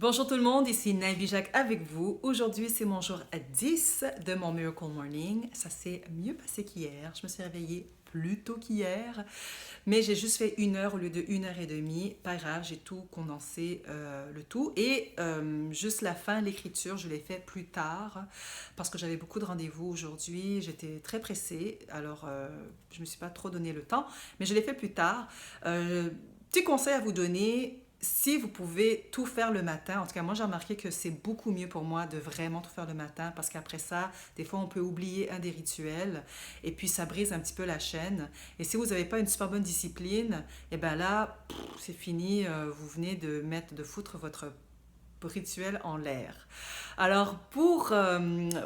Bonjour tout le monde, ici Navy Jacques avec vous. Aujourd'hui, c'est mon jour à 10 de mon Miracle Morning. Ça s'est mieux passé qu'hier. Je me suis réveillée plus tôt qu'hier, mais j'ai juste fait 1 heure au lieu de 1 heure et demie. Pas grave, j'ai tout condensé le tout. Et juste la fin, l'écriture, je l'ai fait plus tard parce que j'avais beaucoup de rendez-vous aujourd'hui. J'étais très pressée, alors je ne me suis pas trop donné le temps, mais je l'ai fait plus tard. Petit conseil à vous donner, si vous pouvez tout faire le matin, en tout cas moi j'ai remarqué que c'est beaucoup mieux pour moi de vraiment tout faire le matin parce qu'après ça, des fois on peut oublier un des rituels et puis ça brise un petit peu la chaîne. Et si vous n'avez pas une super bonne discipline, et ben là, c'est fini, vous venez de foutre votre rituel en l'air. Alors, pour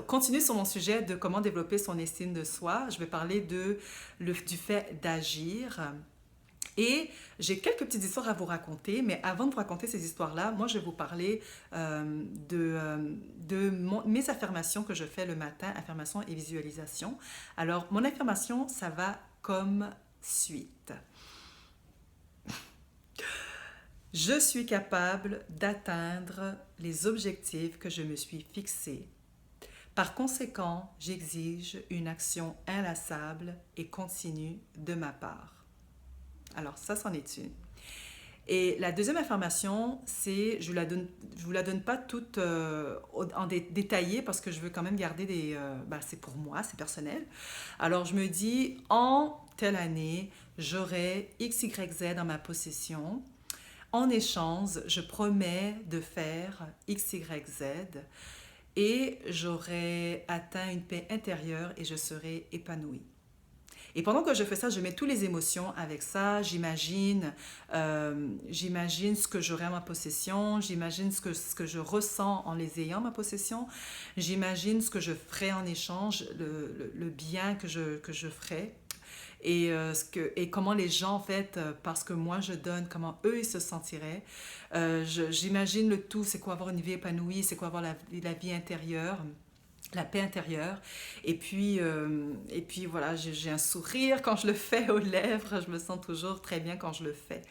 continuer sur mon sujet de comment développer son estime de soi, je vais parler du fait d'agir. Et j'ai quelques petites histoires à vous raconter, mais avant de vous raconter ces histoires-là, moi, je vais vous parler mes affirmations que je fais le matin, affirmations et visualisations. Alors, mon affirmation, ça va comme suite. Je suis capable d'atteindre les objectifs que je me suis fixés. Par conséquent, j'exige une action inlassable et continue de ma part. Alors, ça, c'en est une. Et la deuxième information, c'est, je vous la donne pas toute détaillée parce que je veux quand même garder c'est pour moi, c'est personnel. Alors je me dis, en telle année, j'aurai X, Y, Z dans ma possession. En échange, je promets de faire X, Y, Z et j'aurai atteint une paix intérieure et je serai épanouie. Et pendant que je fais ça, je mets toutes les émotions avec ça. J'imagine ce que j'aurai en ma possession. J'imagine ce que je ressens en les ayant en ma possession. J'imagine ce que je ferai en échange, le bien que je ferai. Et comment les gens, en fait, parce que moi je donne, comment eux ils se sentiraient. J'imagine le tout, c'est quoi avoir une vie épanouie, c'est quoi avoir la vie intérieure, la paix intérieure. Et puis voilà, j'ai un sourire quand je le fais aux lèvres. Je me sens toujours très bien quand je le fais.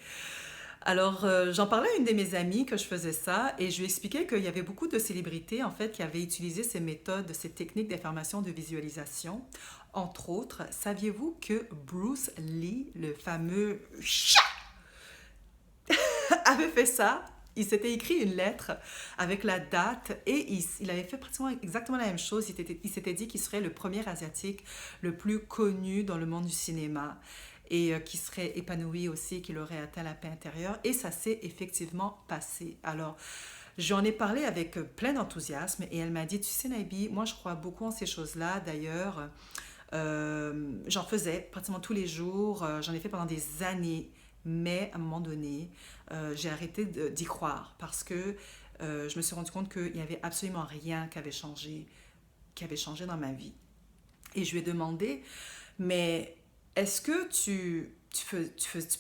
Alors, j'en parlais à une de mes amies que je faisais ça et je lui expliquais qu'il y avait beaucoup de célébrités en fait qui avaient utilisé ces méthodes, ces techniques d'affirmation, de visualisation. Entre autres, saviez-vous que Bruce Lee, le fameux avait fait ça? Il s'était écrit une lettre avec la date et il avait fait pratiquement exactement la même chose. Il s'était dit qu'il serait le premier Asiatique le plus connu dans le monde du cinéma et qui serait épanoui aussi, qu'il aurait atteint la paix intérieure. Et ça s'est effectivement passé. Alors, j'en ai parlé avec plein d'enthousiasme et elle m'a dit, tu sais Nabi, moi je crois beaucoup en ces choses-là. D'ailleurs, j'en faisais pratiquement tous les jours. J'en ai fait pendant des années. Mais à un moment donné, j'ai arrêté d'y croire parce que je me suis rendu compte qu'il n'y avait absolument rien qui avait changé dans ma vie. Et je lui ai demandé, mais est-ce que tu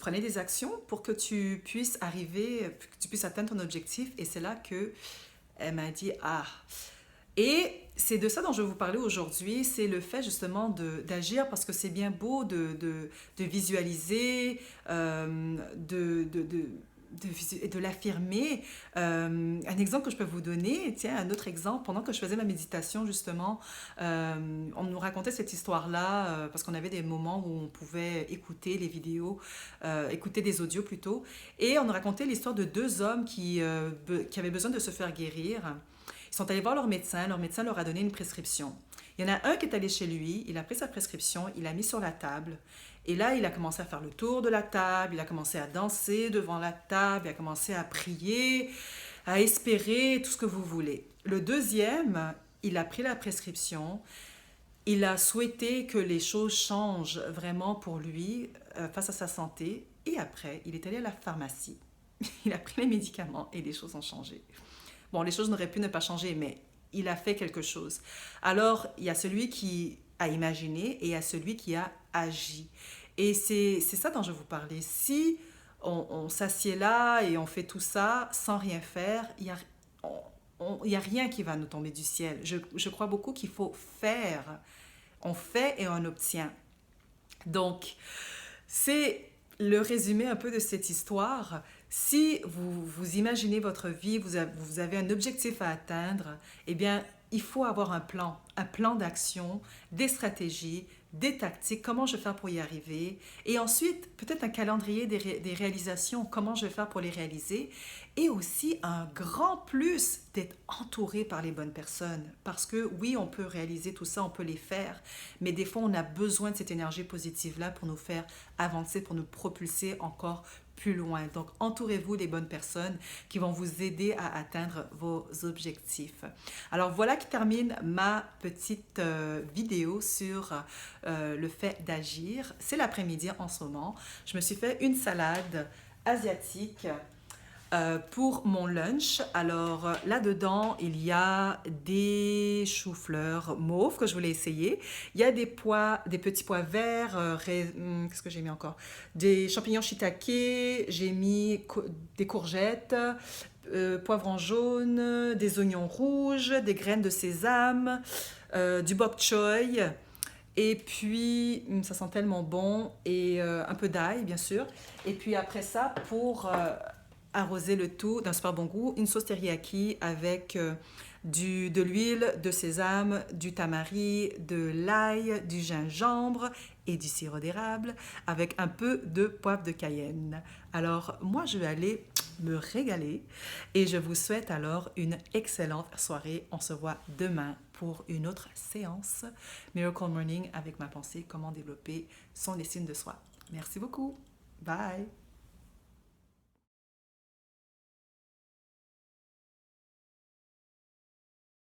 prenais des actions pour que tu puisses que tu puisses atteindre ton objectif? Et c'est là que elle m'a dit, ah, et c'est de ça dont je vais vous parler aujourd'hui, c'est le fait justement d'agir parce que c'est bien beau de visualiser, de l'affirmer. Un exemple que je peux vous donner, tiens, un autre exemple, pendant que je faisais ma méditation justement, on nous racontait cette histoire-là parce qu'on avait des moments où on pouvait écouter les vidéos, écouter des audios plutôt, et on nous racontait l'histoire de deux hommes qui avaient besoin de se faire guérir. Ils sont allés voir leur médecin leur a donné une prescription. Il y en a un qui est allé chez lui, il a pris sa prescription, il l'a mis sur la table, et là, il a commencé à faire le tour de la table, il a commencé à danser devant la table, il a commencé à prier, à espérer, tout ce que vous voulez. Le deuxième, il a pris la prescription, il a souhaité que les choses changent vraiment pour lui face à sa santé, et après, il est allé à la pharmacie. Il a pris les médicaments et les choses ont changé. Bon, les choses n'auraient pu ne pas changer, mais il a fait quelque chose. Alors, il y a celui qui a imaginé et il y a celui qui a agi. Et c'est ça dont je vous parlais. Si on s'assied là et on fait tout ça sans rien faire, il y a rien qui va nous tomber du ciel. Je crois beaucoup qu'il faut faire. On fait et on obtient. Donc, c'est le résumé un peu de cette histoire, si vous imaginez votre vie, vous avez un objectif à atteindre, eh bien, il faut avoir un plan d'action, des stratégies, des tactiques, comment je vais faire pour y arriver, et ensuite peut-être un calendrier des réalisations, comment je vais faire pour les réaliser, et aussi un grand plus d'être entouré par les bonnes personnes, parce que oui, on peut réaliser tout ça, on peut les faire, mais des fois, on a besoin de cette énergie positive-là pour nous faire avancer, pour nous propulser encore plus loin. Donc, entourez-vous des bonnes personnes qui vont vous aider à atteindre vos objectifs. Alors, voilà qui termine ma petite vidéo sur le fait d'agir. C'est l'après-midi en ce moment. Je me suis fait une salade asiatique pour mon lunch. Alors là-dedans, il y a des choux-fleurs mauves que je voulais essayer. Il y a des petits pois verts. Qu'est-ce que j'ai mis encore? Des champignons shiitake. J'ai mis des courgettes, poivrons jaunes, des oignons rouges, des graines de sésame, du bok choy. Et puis, ça sent tellement bon, et un peu d'ail, bien sûr. Et puis après ça, pour arroser le tout d'un super bon goût, une sauce teriyaki avec de l'huile de sésame, du tamari, de l'ail, du gingembre et du sirop d'érable avec un peu de poivre de Cayenne. Alors, moi, je vais aller me régaler et je vous souhaite alors une excellente soirée. On se voit demain pour une autre séance Miracle Morning avec ma pensée, comment développer son estime de soi. Merci beaucoup. Bye.